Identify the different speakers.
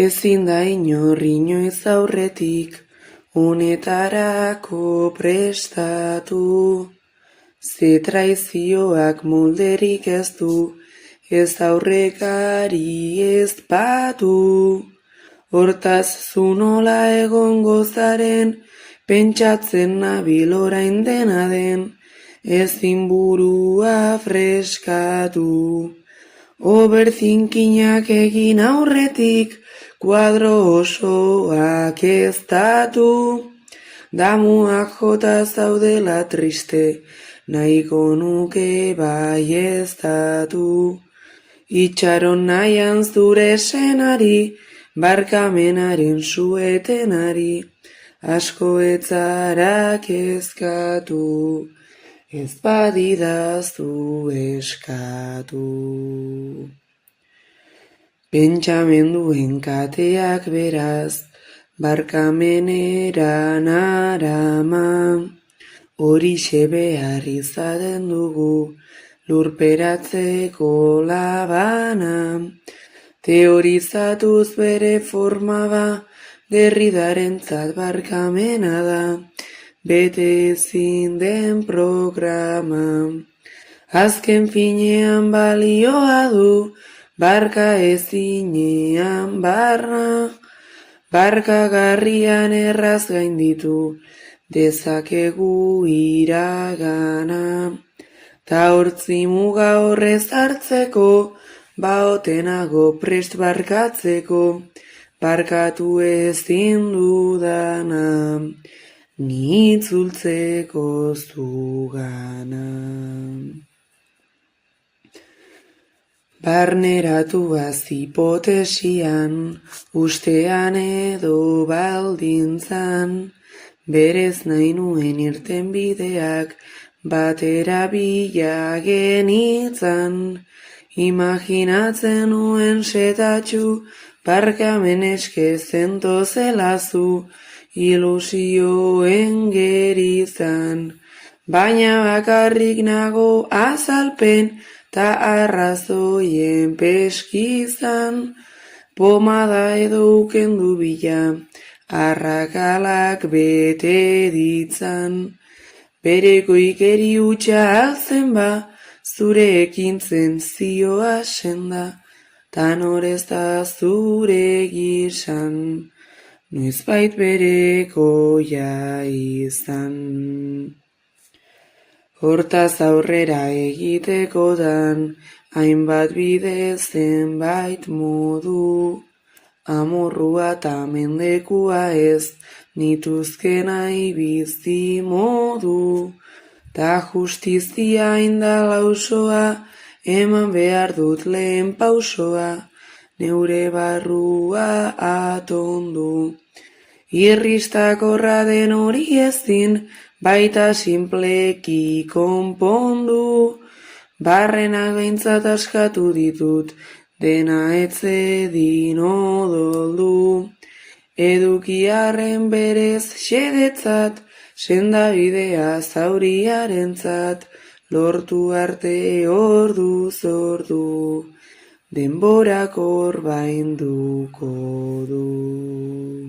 Speaker 1: Ezin da inor inoiz aurretik, honetarako prestatu. Ze traizioak molderik ez du, ez aurrekari ez batu. Hortaz zu nola egongo zaren, pentsatzen nabil orain dena den, ezin burua freskatu. Overthinkinak egin aurretik, kuadro osoak eztatu. Damuak jota zaudela triste, nahiko nuke baieztatu. Itxaron nahian zure senari, barkamenaren suetenari, asko etzara kezkatu, ez badidazu eskatu. Pentsamenduen kateak beraz, barkamenera narama, horixe behar izaten dugu, lurperatzeko labana. Teorizatuz bere forma ba, Derridarentzat barkamena da, bete ezin den programa. Azken finean balioa du, barka ezinean barna. Barkagarrian erraz gainditu, dezakegu iragana. Ta hortzi muga horrez hartzeko, baotenago prest barkatzeko, barkatu ezin dudana, ni itzultzeko zugana. Barneratuaz hipotesian, ustean edo baldintzan, berez nahi nuen irten bideak, batera bila genitzan. Imaginatzen nuen setatxu, barkamen eske zentozelazu, ilusioen gerizan. Baina bakarrik nago azalpen, ta arrazoien peskizan. Pomada edo ukendu bila, arrakalak bete ditzan. Bereko ikeri hutsa altzen ba, zure ekintzen zioa senda, tan horrez da zure gizan, noizbait berekoia izan. Hortaz aurrera egitekotan, hainbat bide zenbait modu, amorrua ta mendekua ez, nituzke nahi bizi modu. Ta justizia indala osoa, eman behar dut lehen pausoa, neure barrua atondu. Irristakorra den hori ezin, baita sinpleki konpondu. Barrenak behintzat askatu ditut, dena etzedin odoldu. Edukiarren berez xedetzat, sendabidea zauriarentzat, lortu arte orduz ordu, denborak orbainduko du.